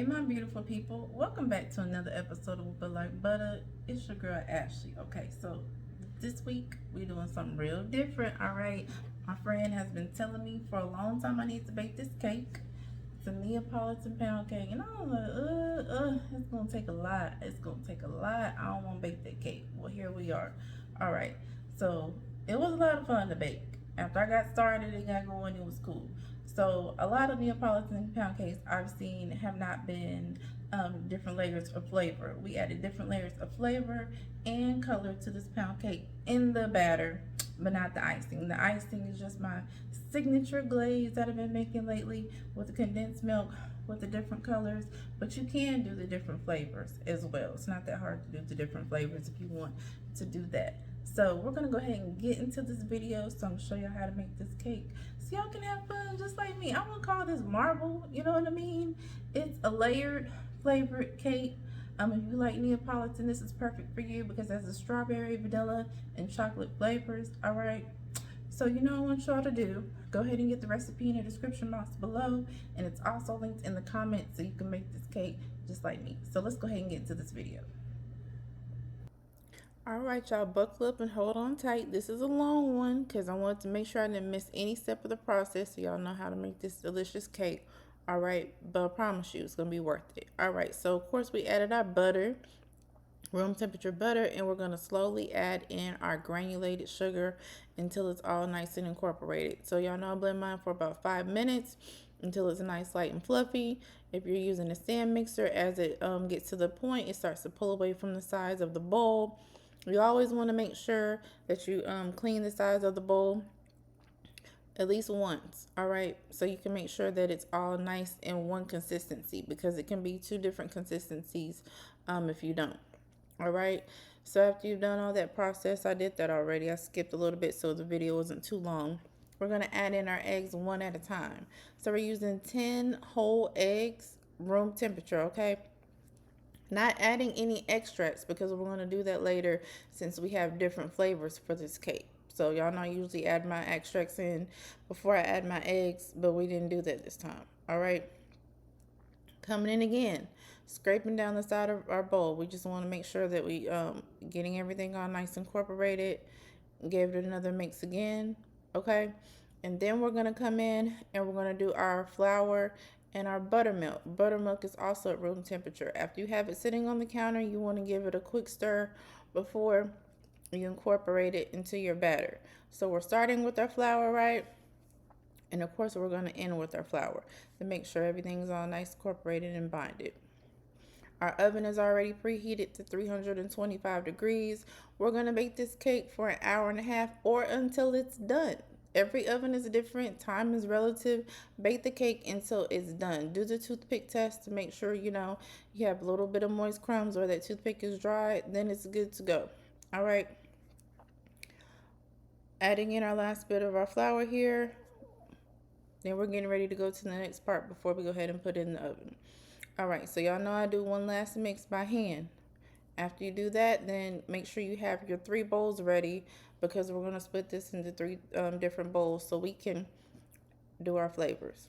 Hey, my beautiful people. Welcome back to another episode of But Like Butter. It's your girl, Ashley. Okay, so this week we're doing something real different, all right? My friend has been telling me for a long time I need to bake this cake. It's a Neapolitan pound cake. And I was like, it's going to take a lot. It's going to take a lot. I don't want to bake that cake. Well, here we are. All right, so it was a lot of fun to bake. After I got started and got going, it was cool. So a lot of Neapolitan pound cakes I've seen have not been different layers of flavor. We added different layers of flavor and color to this pound cake in the batter, but not the icing. The icing is just my signature glaze that I've been making lately with the condensed milk with the different colors, but you can do the different flavors as well. It's not that hard to do the different flavors if you want to do that. So we're gonna go ahead and get into this video. So I'm gonna show y'all how to make this cake so y'all can have fun just like me. I'm gonna call this marble, you know what I mean? It's a layered flavored cake. If you like Neapolitan, this is perfect for you because it has the strawberry, vanilla, and chocolate flavors. All right. So you know what I want y'all to do. Go ahead and get the recipe in the description box below, and it's also linked in the comments so you can make this cake just like me. So let's go ahead and get into this video. All right, y'all, buckle up and hold on tight. This is a long one because I wanted to make sure I didn't miss any step of the process so y'all know how to make this delicious cake. All right, but I promise you it's going to be worth it. All right, so of course we added our butter, room temperature butter, and we're going to slowly add in our granulated sugar until it's all nice and incorporated. So y'all know I blend mine for about 5 minutes until it's nice, light, and fluffy. If you're using a stand mixer, as it gets to the point, it starts to pull away from the sides of the bowl. You always want to make sure that you clean the sides of the bowl at least once, all right? So you can make sure that it's all nice in one consistency because it can be two different consistencies if you don't, all right? So after you've done all that process, I did that already. I skipped a little bit so the video wasn't too long. We're going to add in our eggs one at a time. So we're using 10 whole eggs, room temperature, okay? Not adding any extracts because we're going to do that later since we have different flavors for this cake. So y'all know I usually add my extracts in before I add my eggs, but we didn't do that this time. All right. Coming in again, scraping down the side of our bowl. We just want to make sure that we getting everything all nice incorporated. Gave it another mix again. Okay. And then we're going to come in and we're going to do our flour and our buttermilk. Buttermilk is also at room temperature. After you have it sitting on the counter, you want to give it a quick stir before you incorporate it into your batter. So we're starting with our flour, right? And of course, we're going to end with our flour to make sure everything's all nice, incorporated, and binded. Our oven is already preheated to 325 degrees. We're going to bake this cake for an hour and a half or until it's done. Every oven is different. Time is relative. Bake the cake until it's done. Do the toothpick test to make sure you have a little bit of moist crumbs or that toothpick is dry. Then it's good to go. All right. Adding in our last bit of our flour here. Then we're getting ready to go to the next part before we go ahead and put it in the oven. All right. So y'all know I do one last mix by hand. After you do that, then make sure you have your 3 bowls ready because we're going to split this into 3 different bowls so we can do our flavors.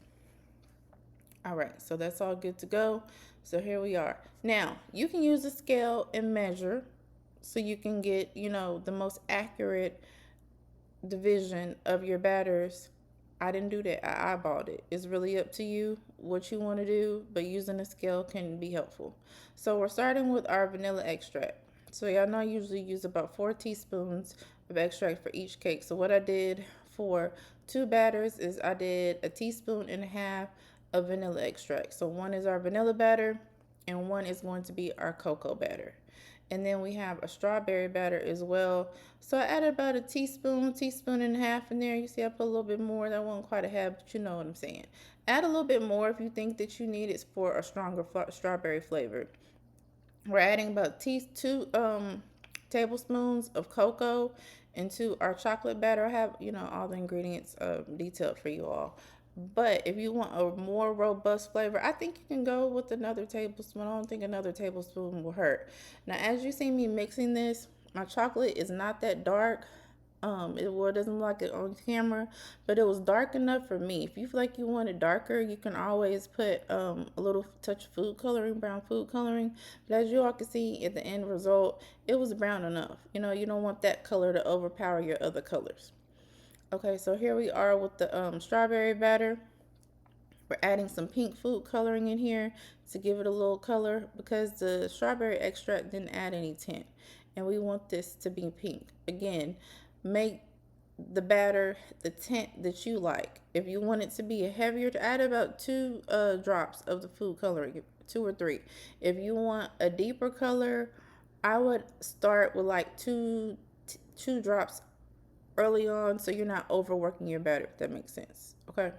All right, so that's all good to go. So here we are. Now, you can use a scale and measure so you can get, the most accurate division of your batters. I didn't do that. I eyeballed it. It's really up to you what you want to do, but using a scale can be helpful. So we're starting with our vanilla extract. So y'all know I usually use about 4 teaspoons of extract for each cake. So what I did for 2 batters is I did 1.5 teaspoons of vanilla extract. So one is our vanilla batter and one is going to be our cocoa batter. And then we have a strawberry batter as well. So I added about 1 teaspoon, 1.5 teaspoons in there. You see I put a little bit more. That wasn't quite a half, but you know what I'm saying. Add a little bit more if you think that you need it for a stronger strawberry flavor. We're adding about 2 tablespoons of cocoa into our chocolate batter. I have, all the ingredients detailed for you all. But if you want a more robust flavor, I think you can go with another tablespoon. I don't think another tablespoon will hurt. Now, as you see me mixing this, my chocolate is not that dark. It doesn't look like it on camera, but it was dark enough for me. If you feel like you want it darker, you can always put a little touch of food coloring, brown food coloring. But as you all can see at the end result, it was brown enough. You know, you don't want that color to overpower your other colors. Okay, so here we are with the strawberry batter. We're adding some pink food coloring in here to give it a little color because the strawberry extract didn't add any tint. And we want this to be pink. Again, make the batter the tint that you like. If you want it to be a heavier, to add about 2 drops of the food coloring, 2 or 3. If you want a deeper color, I would start with like two drops early on so you're not overworking your batter, if that makes sense. Okay.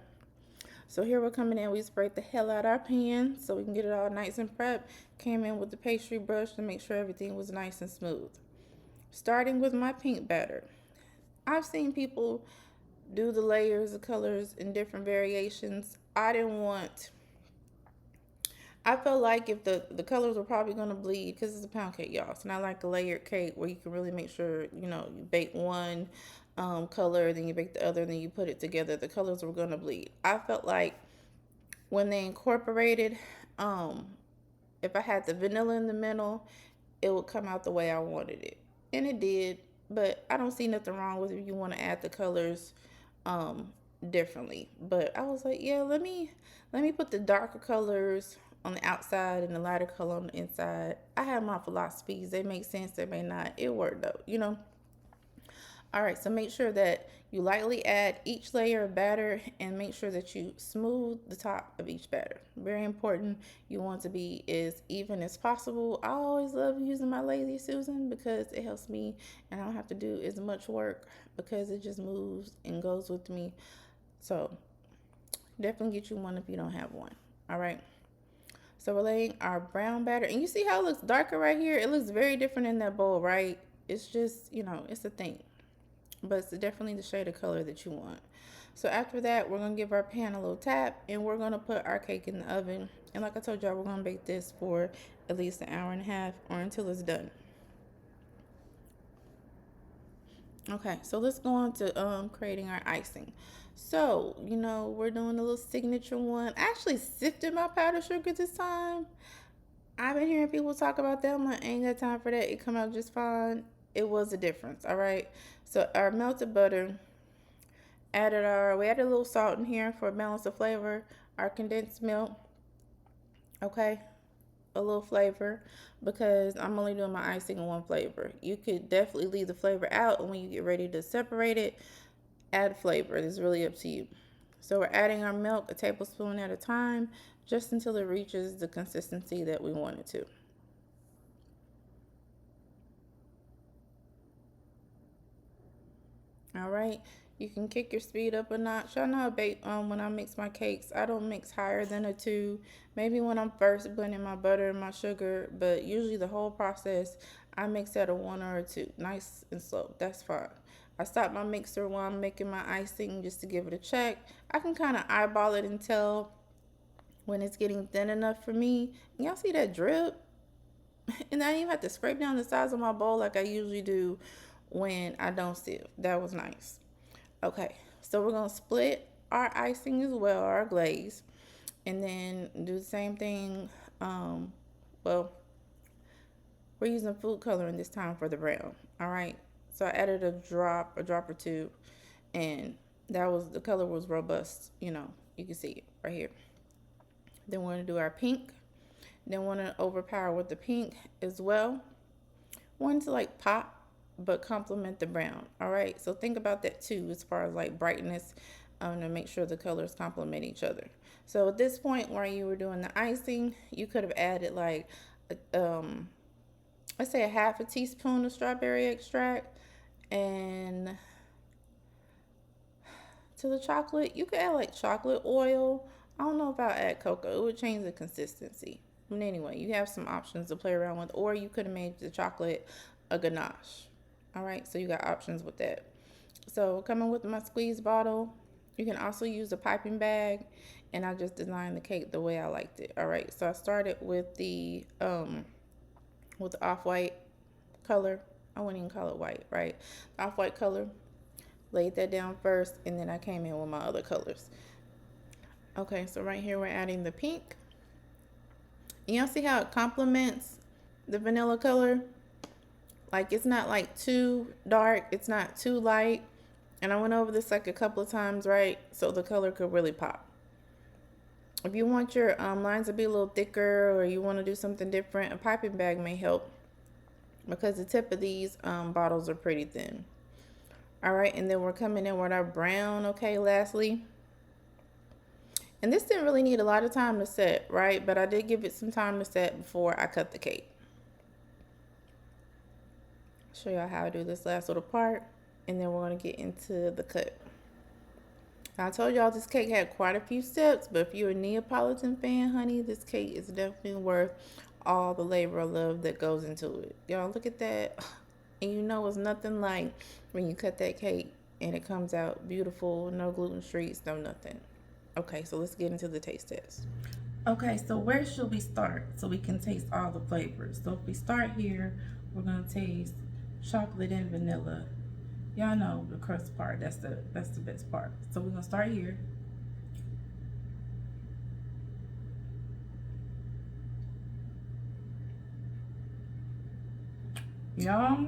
So here we're coming in, we sprayed the hell out our pan so we can get it all nice and prepped. Came in with the pastry brush to make sure everything was nice and smooth. Starting with my pink batter. I've seen people do the layers of colors in different variations. I felt like if the colors were probably going to bleed because it's a pound cake, y'all. So I like a layered cake where you can really make sure, you bake one color, then you bake the other, then you put it together. The colors were going to bleed. I felt like when they incorporated, if I had the vanilla in the middle, it would come out the way I wanted it. And it did, but I don't see nothing wrong with if you want to add the colors differently. But I was like, yeah, let me put the darker colors on the outside and the lighter color on the inside. I have my philosophies. They make sense, they may not. It worked though. All right, so make sure that you lightly add each layer of batter and make sure that you smooth the top of each batter. Very important. You want to be as even as possible. I always love using my Lazy Susan because it helps me and I don't have to do as much work because it just moves and goes with me. So definitely get you one if you don't have one. All right. So we're laying our brown batter. And you see how it looks darker right here? It looks very different in that bowl, right? It's just, it's a thing. But it's definitely the shade of color that you want. So after that, we're going to give our pan a little tap. And we're going to put our cake in the oven. And like I told y'all, we're going to bake this for at least an hour and a half or until it's done. Okay, so let's go on to creating our icing. So, we're doing a little signature one. I actually sifted my powdered sugar this time. I've been hearing people talk about that. I'm like, ain't got time for that. It come out just fine. It was a difference, all right? So our melted butter, we added a little salt in here for a balance of flavor. Our condensed milk, okay? A little flavor because I'm only doing my icing in one flavor. You could definitely leave the flavor out, and when you get ready to separate it, add flavor. It's really up to you. So we're adding our milk a tablespoon at a time just until it reaches the consistency that we want it to. All right, you can kick your speed up a notch. Y'all know when I mix my cakes, I don't mix higher than a 2. Maybe when I'm first blending my butter and my sugar, but usually the whole process, I mix at a 1 or a 2. Nice and slow. That's fine. I stop my mixer while I'm making my icing just to give it a check. I can kind of eyeball it and tell when it's getting thin enough for me. And y'all see that drip? And I didn't even have to scrape down the sides of my bowl like I usually do when I don't sieve. That was nice. Okay, so we're going to split our icing as well, our glaze, and then do the same thing. Well, we're using food coloring this time for the brown. All right, so I added a drop or 2, and the color was robust. You can see it right here. Then we're going to do our pink. Then we're going to overpower with the pink as well. One to like pop but complement the brown. All right, so think about that too as far as like brightness, to make sure the colors complement each other. So at this point where you were doing the icing, you could have added like let's say a half a teaspoon of strawberry extract, and to the chocolate you could add like chocolate oil. I don't know if I'll add cocoa, it would change the consistency. But anyway, you have some options to play around with, or you could have made the chocolate a ganache. All right, so you got options with that. So coming with my squeeze bottle, you can also use a piping bag, and I just designed the cake the way I liked it. All right, so I started with the off-white color. I wouldn't even call it white, right? Off-white color. laid that down first, and then I came in with my other colors. Okay, so right here we're adding the pink. Y'all see how it complements the vanilla color? Like, it's not like too dark, it's not too light. And I went over this like a couple of times, right? So the color could really pop. If you want your lines to be a little thicker, or you want to do something different, a piping bag may help, because the tip of these bottles are pretty thin. All right, and then we're coming in with our brown, okay, lastly. And this didn't really need a lot of time to set, right? But I did give it some time to set before I cut the cake. Show y'all how I do this last little part, and then we're going to get into the cut. Now, I told y'all this cake had quite a few steps, but if you're a Neapolitan fan, honey, this cake is definitely worth all the labor of love that goes into it. Y'all, look at that. And you know it's nothing like when you cut that cake and it comes out beautiful, no gluten streaks, no nothing. Okay, so let's get into the taste test. Okay, so where should we start so we can taste all the flavors? So if we start here, we're gonna taste chocolate and vanilla. Y'all know the crust part, that's the best part. So we're gonna start here. Y'all,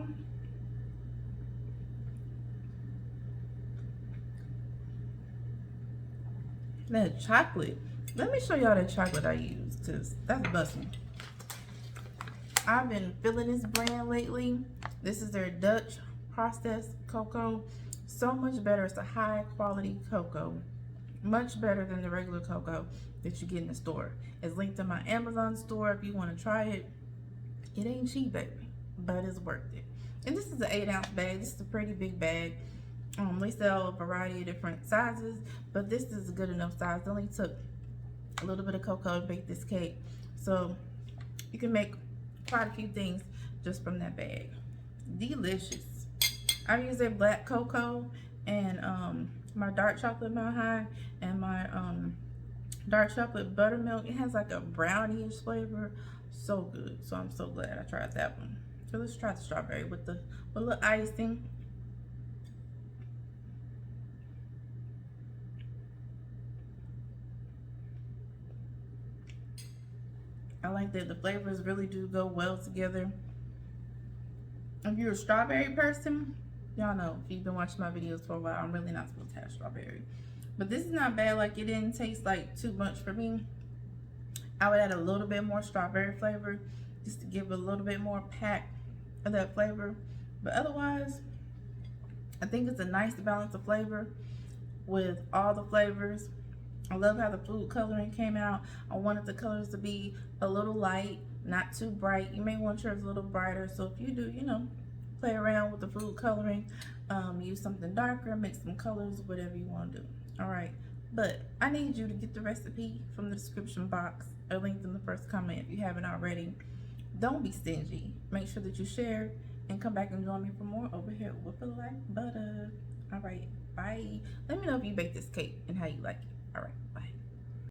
that chocolate. Let me show y'all the chocolate I use, because that's busting. I've been feeling this brand lately. This is their Dutch processed cocoa. So much better. It's a high quality cocoa. Much better than the regular cocoa that you get in the store. It's linked in my Amazon store if you want to try it. It ain't cheap, baby, but it's worth it. And this is an 8-ounce bag. This is a pretty big bag. They sell a variety of different sizes, but this is a good enough size. It only took a little bit of cocoa to bake this cake, so you can make quite a few things just from that bag. Delicious. I use a black cocoa and my dark chocolate Mile High and my dark chocolate buttermilk. It has like a brownie-ish flavor. So good. So I'm so glad I tried that one. So let's try the strawberry with a little icing. I like that the flavors really do go well together. If you're a strawberry person, y'all know, if you've been watching my videos for a while, I'm really not supposed to have strawberry. But this is not bad. Like, it didn't taste like too much for me. I would add a little bit more strawberry flavor just to give a little bit more pack of that flavor. But otherwise, I think it's a nice balance of flavor with all the flavors. I love how the food coloring came out. I wanted the colors to be a little light, not too bright. You may want yours a little brighter. So if you do, you know, play around with the food coloring, use something darker, mix some colors, whatever you want to do. All right, but I need you to get the recipe from the description box or linked in the first comment if you haven't already. Don't be stingy. Make sure that you share and come back and join me for more over here with Whip It Like Butter. All right, bye. Let me know if you bake this cake and how you like it. All right, bye.